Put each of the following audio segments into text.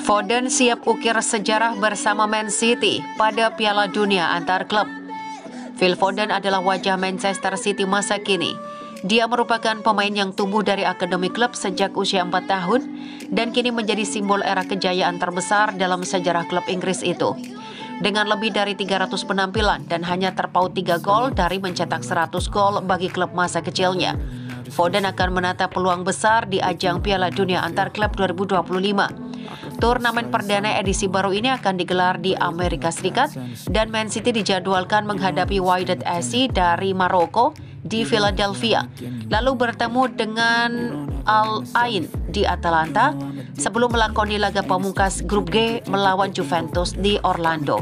Foden siap ukir sejarah bersama Man City pada Piala Dunia antar klub. Phil Foden adalah wajah Manchester City masa kini. Dia merupakan pemain yang tumbuh dari akademi klub sejak usia 4 tahun dan kini menjadi simbol era kejayaan terbesar dalam sejarah klub Inggris itu. Dengan lebih dari 300 penampilan dan hanya terpaut 3 gol dari mencetak 100 gol bagi klub masa kecilnya, Foden akan menatap peluang besar di ajang Piala Dunia antar klub 2025. Turnamen perdana edisi baru ini akan digelar di Amerika Serikat dan Man City dijadwalkan menghadapi Wydad SC dari Maroko di Philadelphia, lalu bertemu dengan Al Ain di Atalanta sebelum melakoni laga pamungkas grup G melawan Juventus di Orlando.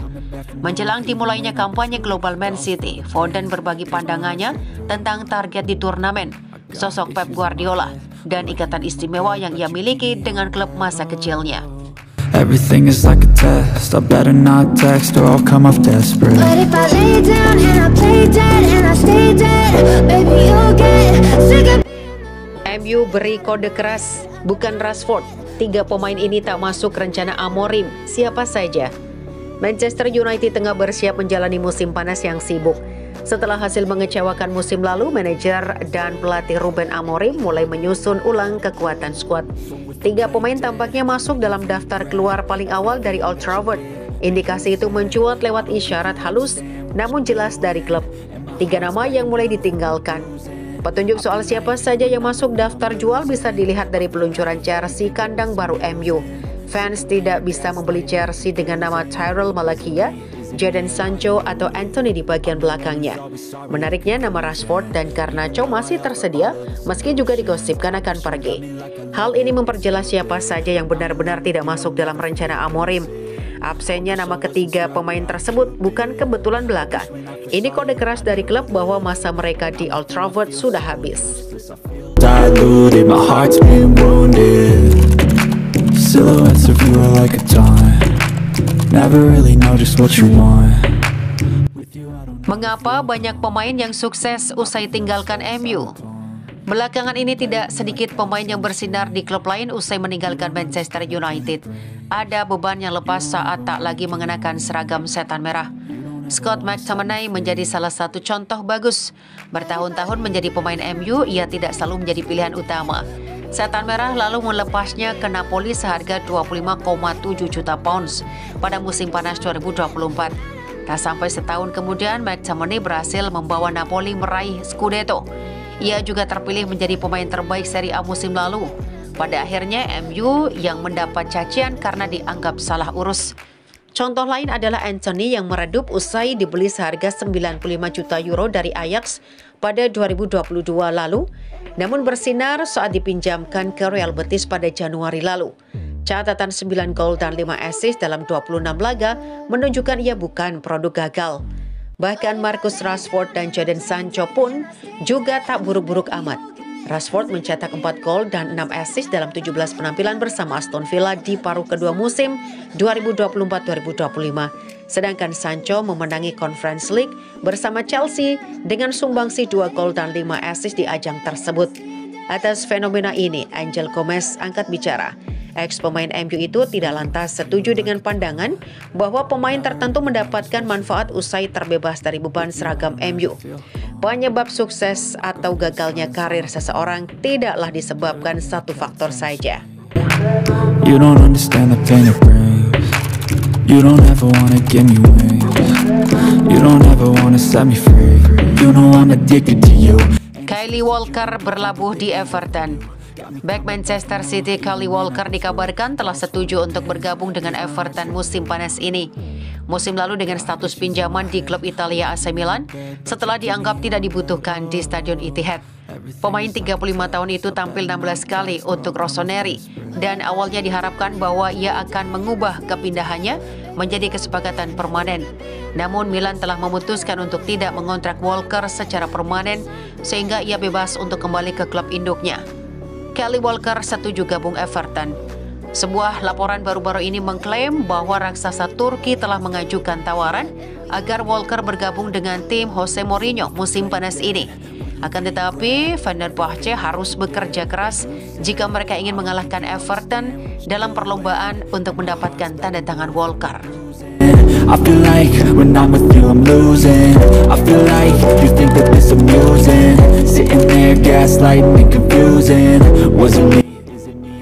Menjelang dimulainya kampanye global Man City, Foden berbagi pandangannya tentang target di turnamen, sosok Pep Guardiola, dan ikatan istimewa yang ia miliki dengan klub masa kecilnya. Everything is like a test. I better not text or I'll come off desperate. But if I lay down and I play dead and I stay dead, baby you'll get sick of. MU beri kode keras, bukan Rashford. 3 pemain ini tak masuk rencana Amorim. Siapa saja? Manchester United tengah bersiap menjalani musim panas yang sibuk. Setelah hasil mengecewakan musim lalu, manajer dan pelatih Ruben Amorim mulai menyusun ulang kekuatan skuad. 3 pemain tampaknya masuk dalam daftar keluar paling awal dari Old Trafford. Indikasi itu mencuat lewat isyarat halus, namun jelas dari klub. 3 nama yang mulai ditinggalkan. Petunjuk soal siapa saja yang masuk daftar jual bisa dilihat dari peluncuran jersey kandang baru MU. Fans tidak bisa membeli jersey dengan nama Tyrell Malakia, Jadon Sancho atau Anthony di bagian belakangnya. Menariknya, nama Rashford dan Garnacho masih tersedia meski juga digosipkan akan pergi. Hal ini memperjelas siapa saja yang benar-benar tidak masuk dalam rencana Amorim. Absennya nama ketiga pemain tersebut bukan kebetulan belaka. Ini kode keras dari klub bahwa masa mereka di Old Trafford sudah habis. Diluted, my heart's been wounded. Silhouettes of you are like a taunt. Never really know just what you want. Mengapa banyak pemain yang sukses usai tinggalkan MU? Belakangan ini tidak sedikit pemain yang bersinar di klub lain usai meninggalkan Manchester United. Ada beban yang lepas saat tak lagi mengenakan seragam setan merah. Scott McTominay menjadi salah satu contoh bagus. Bertahun-tahun menjadi pemain MU, ia tidak selalu menjadi pilihan utama. Setan merah lalu melepasnya ke Napoli seharga 25,7 juta pounds pada musim panas 2024. Tak sampai setahun kemudian, McTominay berhasil membawa Napoli meraih Scudetto. Ia juga terpilih menjadi pemain terbaik Serie A musim lalu. Pada akhirnya MU yang mendapat cacian karena dianggap salah urus. Contoh lain adalah Anthony yang meredup usai dibeli seharga 95 juta euro dari Ajax pada 2022 lalu, namun bersinar saat dipinjamkan ke Real Betis pada Januari lalu. Catatan 9 gol dan 5 assist dalam 26 laga menunjukkan ia bukan produk gagal. Bahkan Marcus Rashford dan Jadon Sancho pun juga tak buruk-buruk amat. Rashford mencetak 4 gol dan 6 assist dalam 17 penampilan bersama Aston Villa di paruh kedua musim 2024-2025. Sedangkan Sancho memenangi Conference League bersama Chelsea dengan sumbangsi 2 gol dan 5 assist di ajang tersebut. Atas fenomena ini, Angel Gomez angkat bicara. Ex-pemain MU itu tidak lantas setuju dengan pandangan bahwa pemain tertentu mendapatkan manfaat usai terbebas dari beban seragam MU. Penyebab sukses atau gagalnya karir seseorang tidaklah disebabkan satu faktor saja. You don't understand the pain it brings. You don't ever wanna give me wings. You don't ever wanna set me free. You know I'm addicted to you. Kyle Walker berlabuh di Everton. Back Manchester City Kyle Walker dikabarkan telah setuju untuk bergabung dengan Everton musim panas ini. Musim lalu dengan status pinjaman di klub Italia AC Milan setelah dianggap tidak dibutuhkan di Stadion Etihad. Pemain 35 tahun itu tampil 16 kali untuk Rossoneri dan awalnya diharapkan bahwa ia akan mengubah kepindahannya menjadi kesepakatan permanen. Namun Milan telah memutuskan untuk tidak mengontrak Walker secara permanen sehingga ia bebas untuk kembali ke klub induknya. Kyle Walker setuju gabung Everton. Sebuah laporan baru-baru ini mengklaim bahwa raksasa Turki telah mengajukan tawaran agar Walker bergabung dengan tim Jose Mourinho musim panas ini. Akan tetapi, Fenerbahce harus bekerja keras jika mereka ingin mengalahkan Everton dalam perlombaan untuk mendapatkan tanda tangan Walker. I feel like when I'm with you I'm losing. I feel like you think that this amusing. Sitting there gaslighting and confusing. Was it me?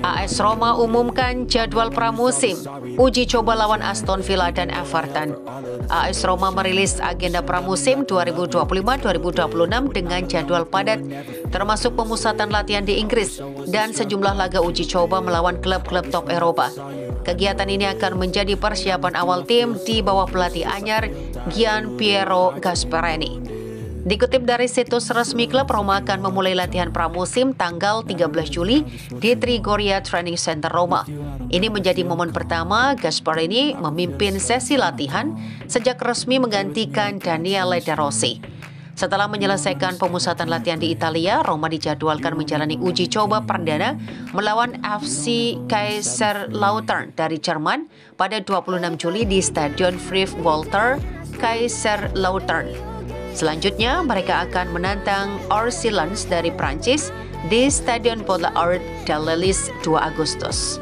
AS Roma umumkan jadwal pramusim uji coba lawan Aston Villa dan Everton. AS Roma merilis agenda pramusim 2025-2026 dengan jadwal padat, termasuk pemusatan latihan di Inggris dan sejumlah laga uji coba melawan klub-klub top Eropa. Kegiatan ini akan menjadi persiapan awal tim di bawah pelatih anyar Gian Piero Gasperini. Dikutip dari situs resmi klub, Roma akan memulai latihan pramusim tanggal 13 Juli di Trigoria Training Center Roma. Ini menjadi momen pertama Gasperini memimpin sesi latihan sejak resmi menggantikan Daniele De Rossi. Setelah menyelesaikan pemusatan latihan di Italia, Roma dijadwalkan menjalani uji coba perdana melawan FC Kaiserslautern dari Jerman pada 26 Juli di Stadion Friedrichswalder Kaiserslautern. Selanjutnya, mereka akan menantang RC Lens dari Prancis di Stadion Bollaert de l'Elysée 2 Agustus.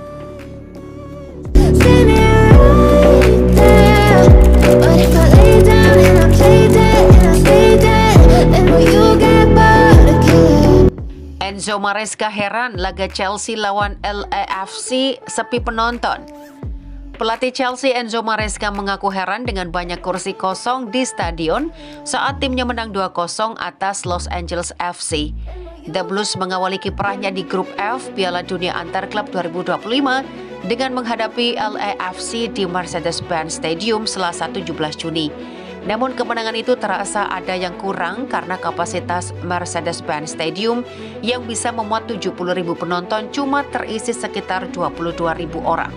Enzo Maresca heran laga Chelsea lawan LAFC sepi penonton. Pelatih Chelsea Enzo Maresca mengaku heran dengan banyak kursi kosong di stadion saat timnya menang 2-0 atas Los Angeles FC. The Blues mengawali kiprahnya di grup F Piala Dunia Antar Klub 2025 dengan menghadapi LAFC di Mercedes-Benz Stadium Selasa 17 Juni. Namun kemenangan itu terasa ada yang kurang karena kapasitas Mercedes-Benz Stadium yang bisa memuat 70.000 penonton cuma terisi sekitar 22.000 orang.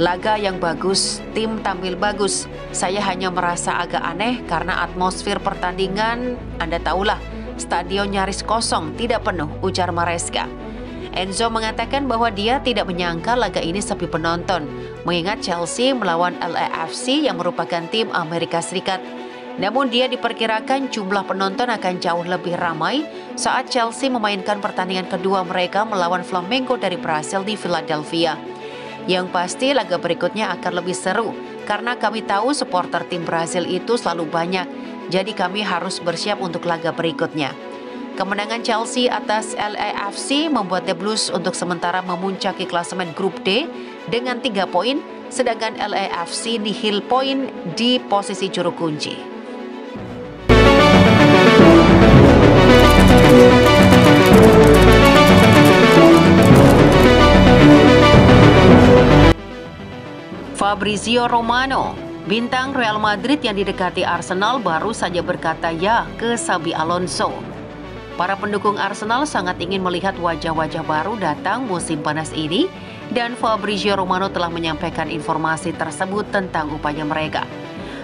Laga yang bagus, tim tampil bagus. Saya hanya merasa agak aneh karena atmosfer pertandingan, Anda tahulah, stadion nyaris kosong, tidak penuh, ujar Maresca. Enzo mengatakan bahwa dia tidak menyangka laga ini sepi penonton, mengingat Chelsea melawan LAFC yang merupakan tim Amerika Serikat. Namun dia diperkirakan jumlah penonton akan jauh lebih ramai saat Chelsea memainkan pertandingan kedua mereka melawan Flamengo dari Brasil di Philadelphia. Yang pasti laga berikutnya akan lebih seru karena kami tahu supporter tim Brasil itu selalu banyak, jadi kami harus bersiap untuk laga berikutnya. Kemenangan Chelsea atas LAFC membuat The Blues untuk sementara memuncaki klasemen grup D dengan 3 poin, sedangkan LAFC nihil poin di posisi juru kunci. Fabrizio Romano, bintang Real Madrid yang didekati Arsenal, baru saja berkata ya ke Xabi Alonso. Para pendukung Arsenal sangat ingin melihat wajah-wajah baru datang musim panas ini, dan Fabrizio Romano telah menyampaikan informasi tersebut tentang upaya mereka.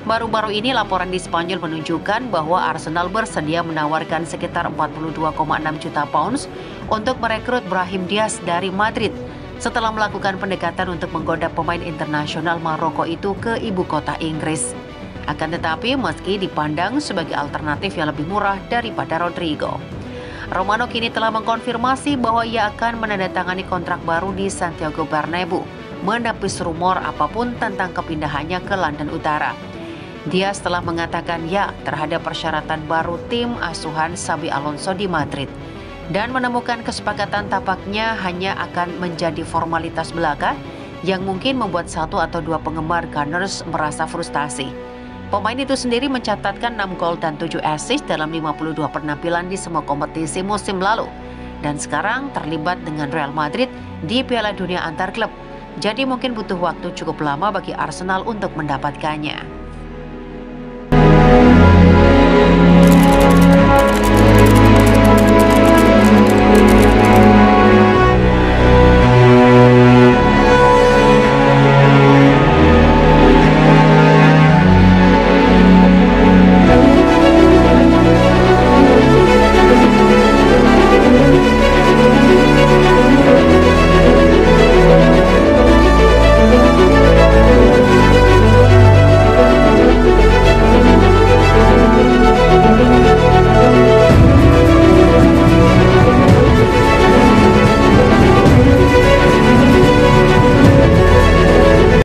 Baru-baru ini laporan di Spanyol menunjukkan bahwa Arsenal bersedia menawarkan sekitar 42,6 juta pounds untuk merekrut Brahim Diaz dari Madrid, setelah melakukan pendekatan untuk menggoda pemain internasional Maroko itu ke ibu kota Inggris. Akan tetapi meski dipandang sebagai alternatif yang lebih murah daripada Rodrigo, Romano kini telah mengkonfirmasi bahwa ia akan menandatangani kontrak baru di Santiago Bernabeu, menepis rumor apapun tentang kepindahannya ke London Utara. Dia telah mengatakan ya terhadap persyaratan baru tim asuhan Xabi Alonso di Madrid, dan menemukan kesepakatan tampaknya hanya akan menjadi formalitas belaka yang mungkin membuat 1 atau 2 penggemar Gunners merasa frustasi. Pemain itu sendiri mencatatkan 6 gol dan 7 assist dalam 52 penampilan di semua kompetisi musim lalu, dan sekarang terlibat dengan Real Madrid di Piala Dunia Antar Klub. Jadi mungkin butuh waktu cukup lama bagi Arsenal untuk mendapatkannya.